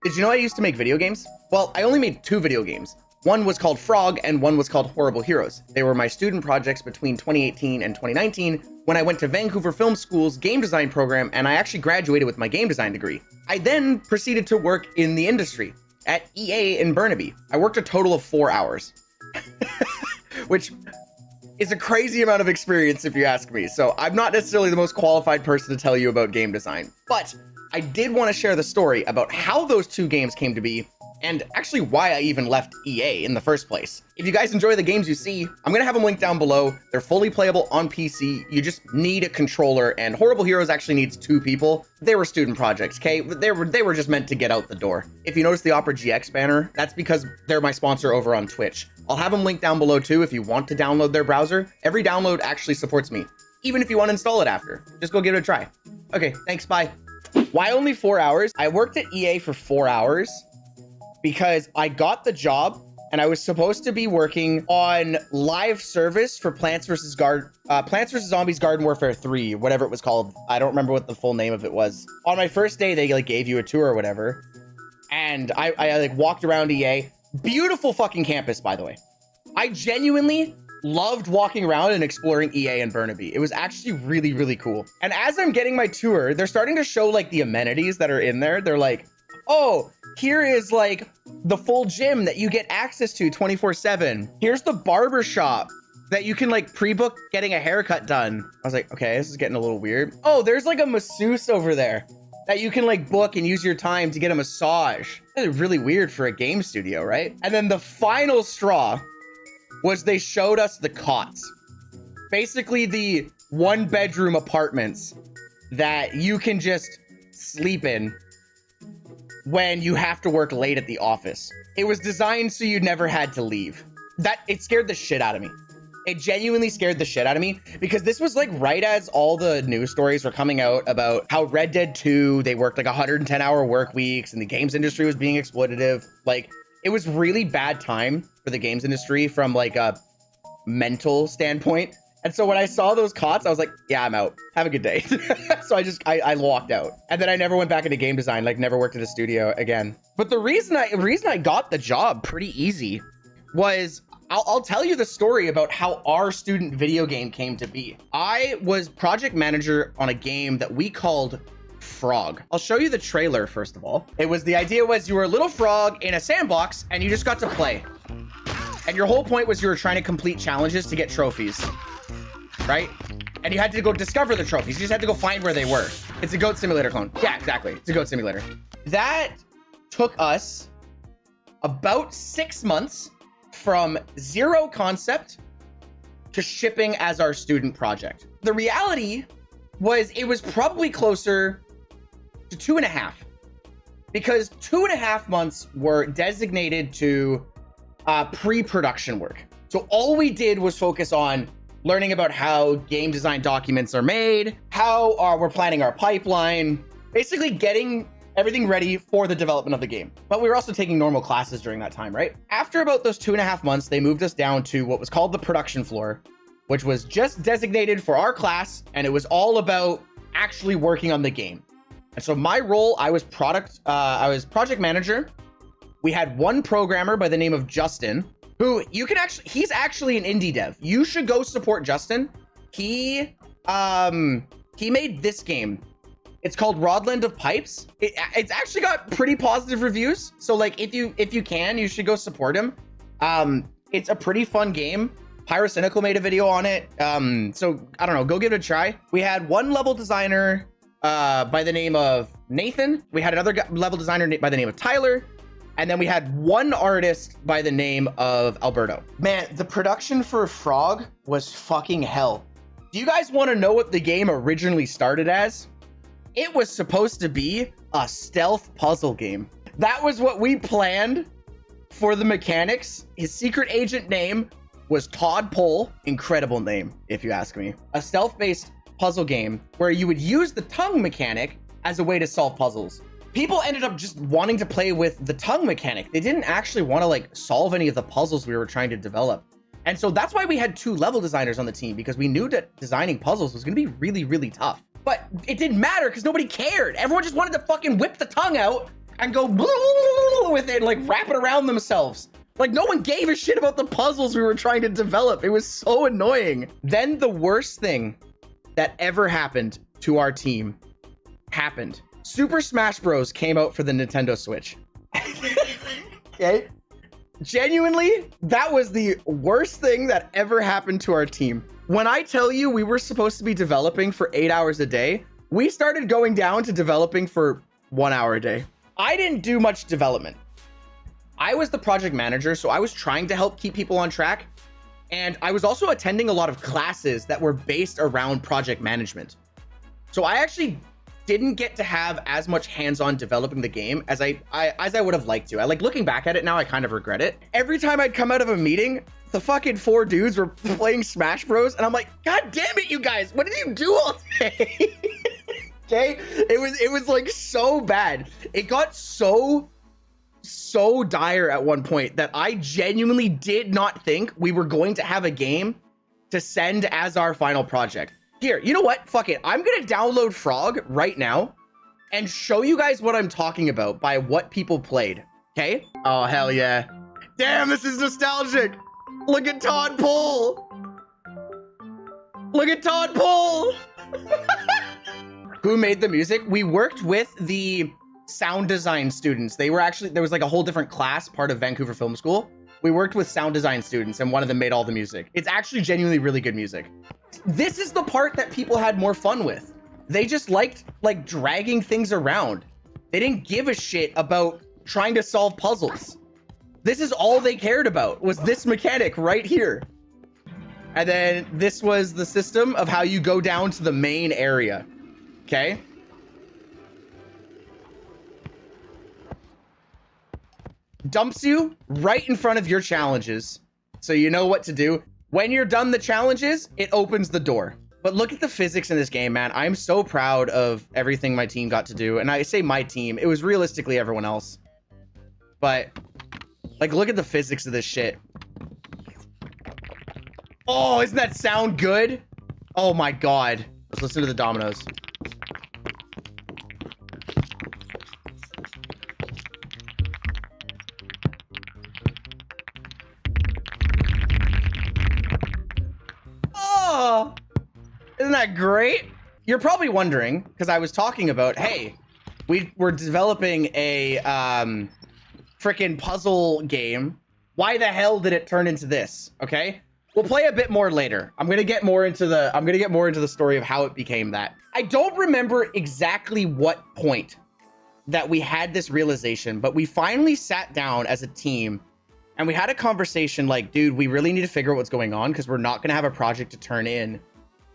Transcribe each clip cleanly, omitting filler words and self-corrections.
Did you know I used to make video games? Well, I only made 2 video games. One was called Frog and one was called Horrible Heroes. They were my student projects between 2018 and 2019 when I went to Vancouver Film School's game design program and I actually graduated with my game design degree. I then proceeded to work in the industry at EA in Burnaby. I worked a total of 4 hours, which is a crazy amount of experience if you ask me. So I'm not necessarily the most qualified person to tell you about game design, but I did want to share the story about how those 2 games came to be and actually why I even left EA in the first place. If you guys enjoy the games you see, I'm gonna have them linked down below. They're fully playable on PC. You just need a controller, and Horrible Heroes actually needs 2 people. They were student projects, okay? They were just meant to get out the door. If you notice the Opera GX banner, that's because they're my sponsor over on Twitch. I'll have them linked down below too if you want to download their browser. Every download actually supports me, even if you want to install it after. Just go give it a try. Okay, thanks, bye. Why only 4 hours? I worked at EA for 4 hours because I got the job and I was supposed to be working on live service for Plants vs. Zombies Garden Warfare 3, whatever it was called. I don't remember what the full name of it was. On my first day, they like gave you a tour or whatever. And I like walked around EA. Beautiful fucking campus, by the way. I genuinely loved walking around and exploring EA in Burnaby. It was actually really, really cool. And as I'm getting my tour, they're starting to show like the amenities that are in there. They're like, oh, here is like the full gym that you get access to 24/7. Here's the barber shop that you can like pre-book getting a haircut done. I was like, okay, this is getting a little weird. Oh, there's like a masseuse over there that you can like book and use your time to get a massage. That's really weird for a game studio, right? And then the final straw was they showed us the cots. Basically the 1-bedroom apartments that you can just sleep in when you have to work late at the office. It was designed so you never had to leave. It scared the shit out of me. It genuinely scared the shit out of me because this was like right as all the news stories were coming out about how Red Dead 2, they worked like 110-hour work weeks and the games industry was being exploitative. Like, it was really bad time for the games industry from like a mental standpoint. And so when I saw those cots, I was like, yeah, I'm out. Have a good day. So I walked out. And then I never went back into game design, like never worked at a studio again. But the reason I got the job pretty easy was, I'll tell you the story about how our student video game came to be. I was project manager on a game that we called Frog. I'll show you the trailer first of all. The idea was you were a little frog in a sandbox and you just got to play. And your whole point was you were trying to complete challenges to get trophies, right? And you had to go discover the trophies. You just had to go find where they were. It's a goat simulator clone. Yeah, exactly. It's a goat simulator. That took us about 6 months from zero concept to shipping as our student project. The reality was it was probably closer to 2.5 because 2.5 months were designated to pre-production work. So all we did was focus on learning about how game design documents are made, how we're planning our pipeline, basically getting everything ready for the development of the game. But we were also taking normal classes during that time, right? After about those 2.5 months, they moved us down to what was called the production floor, which was just designated for our class. And it was all about actually working on the game. And so my role, I was project manager. We had one programmer by the name of Justin, who he's actually an indie dev. You should go support Justin. He made this game. It's called Rodland of Pipes. It's actually got pretty positive reviews. So like if you can, you should go support him. It's a pretty fun game. Pyrocynical made a video on it. So I don't know, go give it a try. We had one level designer by the name of Nathan. We had another level designer by the name of Tyler. And then we had one artist by the name of Alberto. Man, the production for Frog was fucking hell. Do you guys want to know what the game originally started as? It was supposed to be a stealth puzzle game. That was what we planned for the mechanics. His secret agent name was Todd Pole. Incredible name, if you ask me. A stealth-based puzzle game where you would use the tongue mechanic as a way to solve puzzles. People ended up just wanting to play with the tongue mechanic. They didn't actually want to like solve any of the puzzles we were trying to develop. And so that's why we had 2 level designers on the team, because we knew that designing puzzles was going to be really, really tough. But it didn't matter because nobody cared. Everyone just wanted to fucking whip the tongue out and go with it and like wrap it around themselves. Like no one gave a shit about the puzzles we were trying to develop. It was so annoying. Then the worst thing that ever happened to our team happened. Super Smash Bros. Came out for the Nintendo Switch. Okay? Genuinely, that was the worst thing that ever happened to our team. When I tell you we were supposed to be developing for 8 hours a day, we started going down to developing for 1 hour a day. I didn't do much development. I was the project manager, so I was trying to help keep people on track. And I was also attending a lot of classes that were based around project management. So I actually didn't get to have as much hands-on developing the game as I would have liked to. I like looking back at it now, I kind of regret it. Every time I'd come out of a meeting, the fucking 4 dudes were playing Smash Bros. And I'm like, God damn it, you guys, what did you do all day? Okay, it was like so bad. It got so dire at one point that I genuinely did not think we were going to have a game to send as our final project. Here, you know what? Fuck it. I'm gonna download Frog right now and show you guys what I'm talking about by what people played. Okay? Oh, hell yeah. Damn, this is nostalgic. Look at Todd Pohl. Look at Todd Pohl. Who made the music? We worked with the sound design students. They were actually, there was like a whole different class, part of Vancouver Film School. We worked with sound design students and one of them made all the music. It's actually genuinely really good music. This is the part that people had more fun with. They just liked like dragging things around. They didn't give a shit about trying to solve puzzles. This is all they cared about, was this mechanic right here. And then this was the system of how you go down to the main area. Okay? Dumps you right in front of your challenges, so you know what to do. When you're done the challenges, it opens the door. But look at the physics in this game, man. I'm so proud of everything my team got to do. And I say my team, it was realistically everyone else. But, like, look at the physics of this shit. Oh, isn't that sound good? Oh my God. Let's listen to the dominoes. Oh, isn't that great? You're probably wondering, because I was talking about, hey, we were developing a freaking puzzle game. Why the hell did it turn into this? Okay, we'll play a bit more later. I'm gonna get more into the story of how it became that. I don't remember exactly what point that we had this realization, but we finally sat down as a team and we had a conversation like, dude, we really need to figure out what's going on because we're not going to have a project to turn in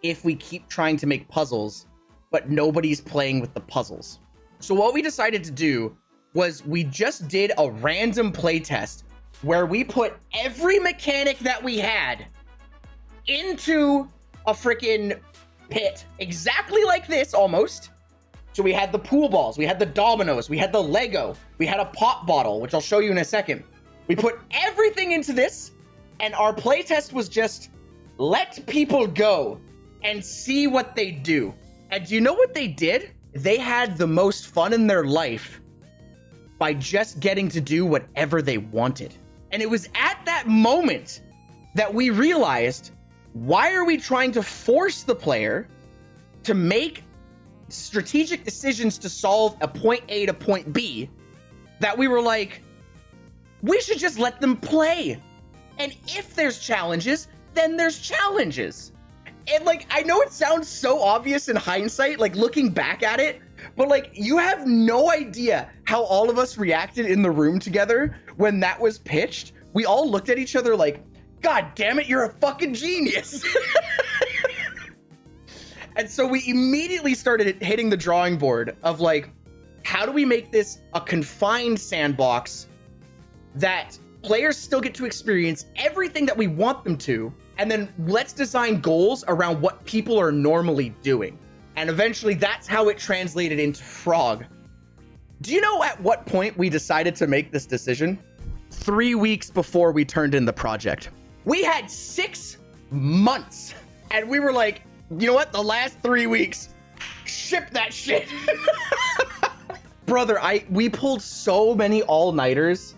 if we keep trying to make puzzles, but nobody's playing with the puzzles. So what we decided to do was we just did a random play test where we put every mechanic that we had into a freaking pit, exactly like this almost. So we had the pool balls, we had the dominoes, we had the Lego, we had a pop bottle, which I'll show you in a second. We put everything into this, and our playtest was just let people go and see what they do. And do you know what they did? They had the most fun in their life by just getting to do whatever they wanted. And it was at that moment that we realized, why are we trying to force the player to make strategic decisions to solve a point A to point B, that we were like, we should just let them play. And if there's challenges, then there's challenges. And like, I know it sounds so obvious in hindsight, like looking back at it, but like, you have no idea how all of us reacted in the room together when that was pitched. We all looked at each other like, God damn it, you're a fucking genius. And so we immediately started hitting the drawing board of like, how do we make this a confined sandbox that players still get to experience everything that we want them to, and then let's design goals around what people are normally doing. And eventually that's how it translated into Frog. Do you know at what point we decided to make this decision? 3 weeks before we turned in the project. We had 6 months and we were like, you know what? The last 3 weeks, ship that shit. Brother, we pulled so many all-nighters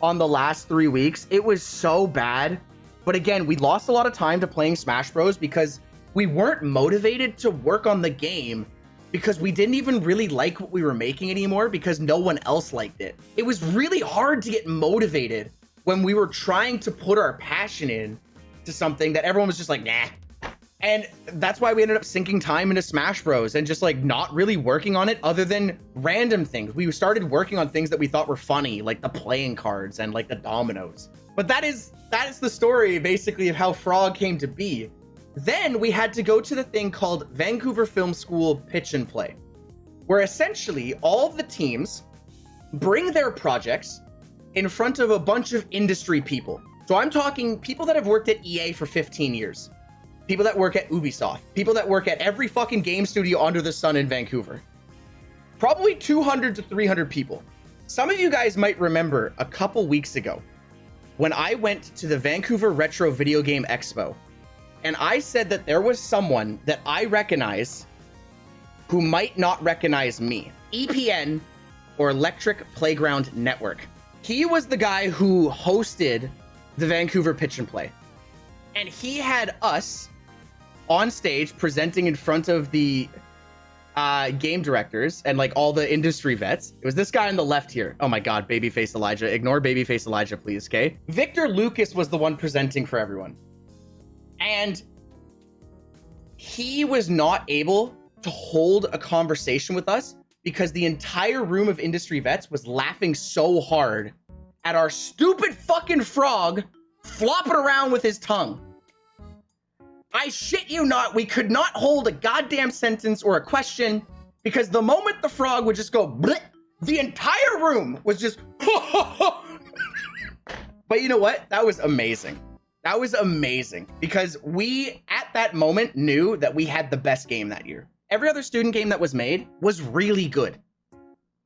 on the last 3 weeks. It was so bad. But again, we lost a lot of time to playing Smash Bros because we weren't motivated to work on the game because we didn't even really like what we were making anymore because no one else liked it. It was really hard to get motivated when we were trying to put our passion in to something that everyone was just like, nah. And that's why we ended up sinking time into Smash Bros and just like not really working on it other than random things. We started working on things that we thought were funny, like the playing cards and like the dominoes. But that is the story basically of how Frog came to be. Then we had to go to the thing called Vancouver Film School Pitch and Play, where essentially all of the teams bring their projects in front of a bunch of industry people. So I'm talking people that have worked at EA for 15 years, people that work at Ubisoft, people that work at every fucking game studio under the sun in Vancouver. Probably 200 to 300 people. Some of you guys might remember a couple weeks ago when I went to the Vancouver Retro Video Game Expo, and I said that there was someone that I recognize who might not recognize me. EPN, or Electric Playground Network. He was the guy who hosted the Vancouver Pitch and Play. And he had us on stage presenting in front of the game directors and like all the industry vets. It was this guy on the left here. Oh my God, Babyface Elijah. Ignore Babyface Elijah, please, okay? Victor Lucas was the one presenting for everyone. And he was not able to hold a conversation with us because the entire room of industry vets was laughing so hard at our stupid fucking frog flopping around with his tongue. I shit you not, we could not hold a goddamn sentence or a question because the moment the frog would just go bleh, the entire room was just But you know what? That was amazing. That was amazing because we, at that moment, knew that we had the best game that year. Every other student game that was made was really good.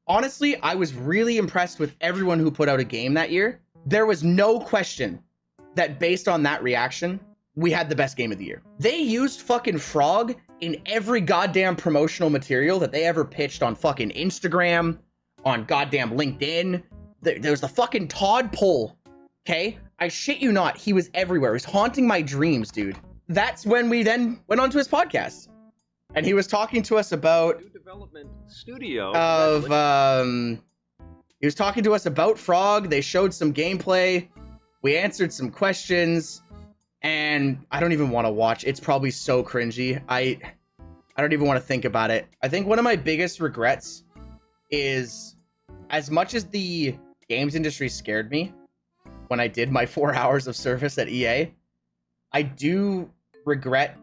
Honestly, I was really impressed with everyone who put out a game that year. There was no question that based on that reaction, we had the best game of the year. They used fucking Frog in every goddamn promotional material that they ever pitched on fucking Instagram, on goddamn LinkedIn. There was the fucking Todd poll, okay? I shit you not, he was everywhere. He was haunting my dreams, dude. That's when we then went on to his podcast. And he was talking to us about new development studio he was talking to us about Frog. They showed some gameplay. We answered some questions, and I don't even want to watch. It's probably so cringy. I don't even want to think about it. I think one of my biggest regrets is, as much as the games industry scared me when I did my 4 hours of service at EA, I do regret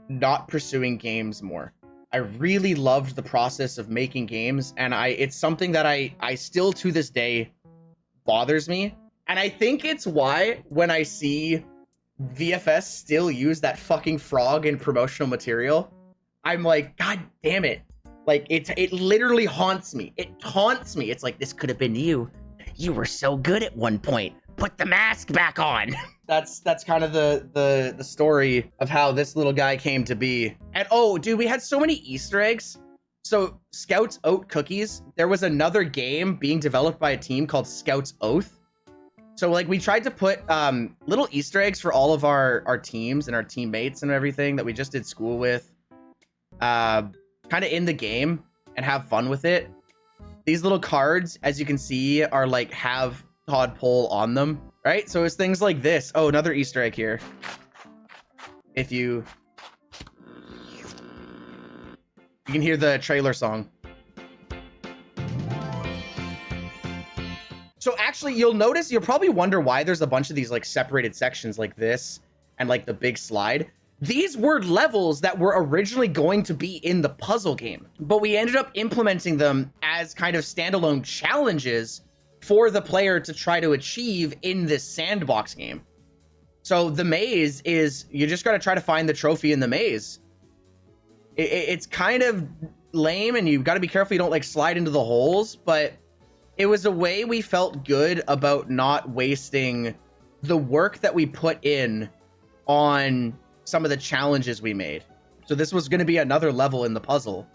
not pursuing games more. I really loved the process of making games, and it's something that I still to this day bothers me. And I think it's why when I see VFS still use that fucking frog in promotional material, I'm like, God damn it. Like, it literally haunts me. It taunts me. It's like, this could have been you. You were so good at one point. Put the mask back on. That's kind of the story of how this little guy came to be. And oh, dude, we had so many Easter eggs. So Scouts Oat Cookies, there was another game being developed by a team called Scouts Oath. So like we tried to put little Easter eggs for all of our teams and our teammates and everything that we just did school with, kind of in the game and have fun with it. These little cards, as you can see, are like have Todd Poll on them, right? So it's things like this. Oh, another Easter egg here. If you can hear the trailer song. So actually, you'll notice, you'll probably wonder why there's a bunch of these like separated sections like this and like the big slide. These were levels that were originally going to be in the puzzle game, but we ended up implementing them as kind of standalone challenges for the player to try to achieve in this sandbox game. So the maze is, you just got to try to find the trophy in the maze. It's kind of lame, and you've got to be careful you don't like slide into the holes, but it was a way we felt good about not wasting the work that we put in on some of the challenges we made. So this was going to be another level in the puzzle.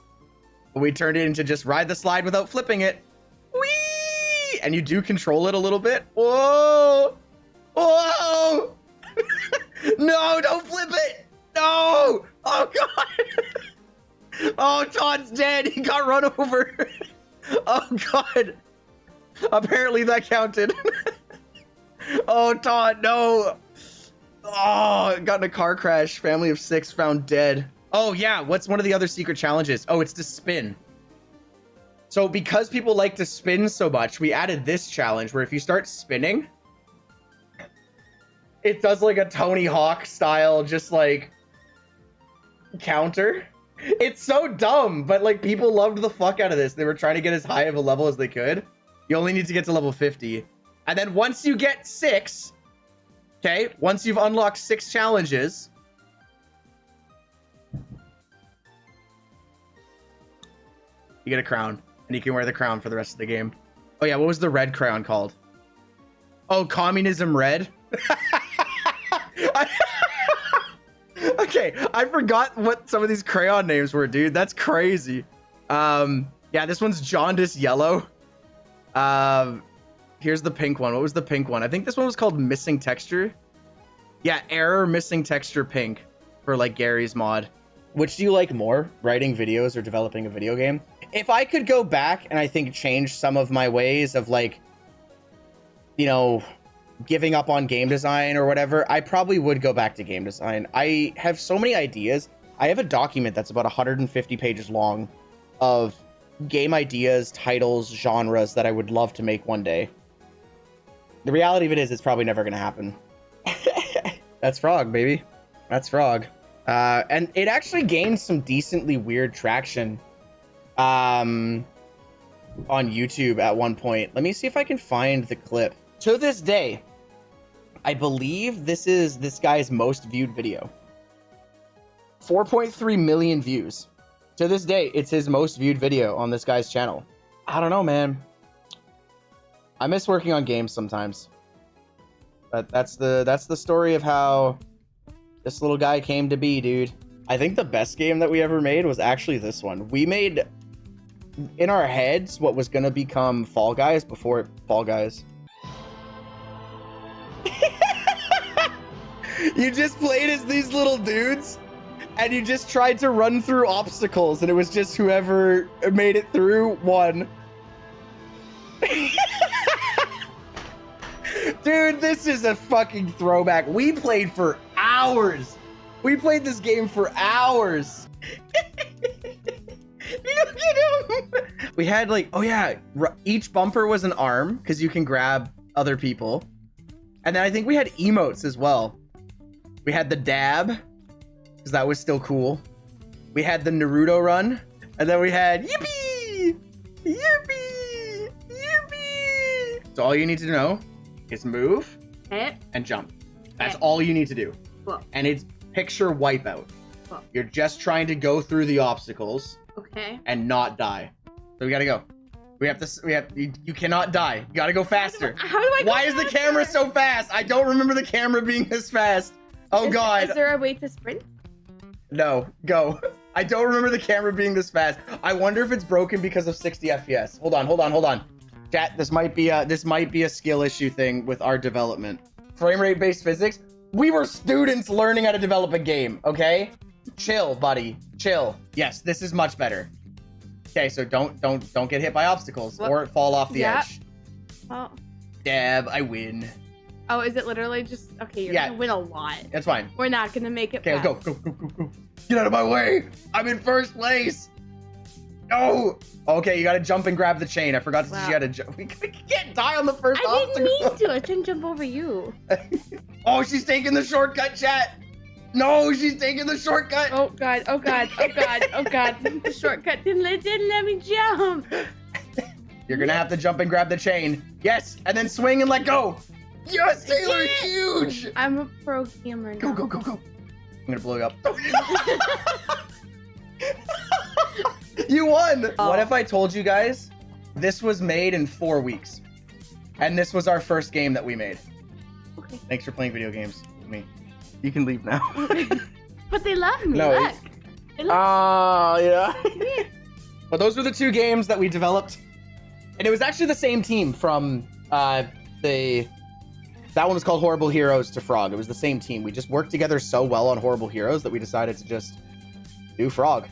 We turned it into just ride the slide without flipping it. Whee! And you do control it a little bit. Whoa! Whoa! No, don't flip it! No! Oh, God! Oh, Todd's dead. He got run over. Oh, God. Apparently that counted. Oh, Todd, no. Oh, got in a car crash. Family of 6 found dead. Oh, yeah. What's one of the other secret challenges? Oh, it's to spin. So because people like to spin so much, we added this challenge where if you start spinning, it does like a Tony Hawk style, just like counter. It's so dumb, but like people loved the fuck out of this. They were trying to get as high of a level as they could. You only need to get to level 50. And then once you get 6, okay, once you've unlocked 6 challenges, you get a crown, and you can wear the crown for the rest of the game. Oh yeah, what was the red crown called? Oh, Communism Red? Okay, I forgot what some of these crayon names were, dude. That's crazy. Yeah, this one's Jaundice Yellow. Here's the pink one. What was the pink one? I think this one was called Missing Texture. Yeah, Error Missing Texture Pink for like Gary's mod. Which do you like more, writing videos or developing a video game? If I could go back and I think change some of my ways of like, you know, giving up on game design or whatever, I probably would go back to game design. I have so many ideas. I have a document that's about 150 pages long of game ideas, titles, genres that I would love to make one day. The reality of it is it's probably never going to happen. That's Frog, baby. That's Frog. And it actually gained some decently weird traction on YouTube at one point. Let me see if I can find the clip. To this day, I believe this is this guy's most viewed video. 4.3 million views. To this day, it's his most viewed video on this guy's channel. I don't know, man. I miss working on games sometimes. But that's the story of how this little guy came to be, dude. I think the best game that we ever made was actually this one. We made, in our heads, what was going to become Fall Guys before Fall Guys. You just played as these little dudes, and you just tried to run through obstacles, and it was just whoever made it through won. Dude, this is a fucking throwback. We played for hours. We played this game for hours. Look at him. We had like, oh yeah, each bumper was an arm because you can grab other people. And then I think we had emotes as well. We had the dab because that was still cool. We had the Naruto run. And then we had yippee, yippee, yippee. So all you need to know is move and jump. That's all you need to do. Cool. And it's picture wipeout. Cool. You're just trying to go through the obstacles and not die. So we gotta go. You cannot die. You gotta go faster. How do I go Why is the camera so fast? I don't remember the camera being this fast. Oh God. Is there a way to sprint? No, go. I don't remember the camera being this fast. I wonder if it's broken because of 60 FPS. Hold on. Chat, this might be a skill issue thing with our development. Frame rate based physics. We were students learning how to develop a game, okay? Chill, buddy. Chill. Yes, this is much better. Okay, so don't get hit by obstacles or fall off the edge. Oh. Dab, I win. Oh, is it literally just okay? You're gonna win a lot. That's fine. We're not gonna make it. Okay, go. Get out of my way. I'm in first place. No. Okay, you gotta jump and grab the chain. I forgot to teach you how to jump. We can't die on the first obstacle. I didn't mean to. I shouldn't jump over you. Oh, she's taking the shortcut, chat. No, she's taking the shortcut. Oh God. The shortcut didn't let me jump. You're gonna have to jump and grab the chain. Yes, and then swing and let go. Yes, Taylor, huge. I'm a pro gamer now. Go. I'm gonna blow you up. You won. Oh. What if I told you guys this was made in 4 weeks? And this was our first game that we made. Okay. Thanks for playing video games with me. You can leave now. But they love me. No, look. They love yeah. me. But those were the two games that we developed. And it was actually the same team from that one was called Horrible Heroes to Frog. It was the same team. We just worked together so well on Horrible Heroes that we decided to just do Frog.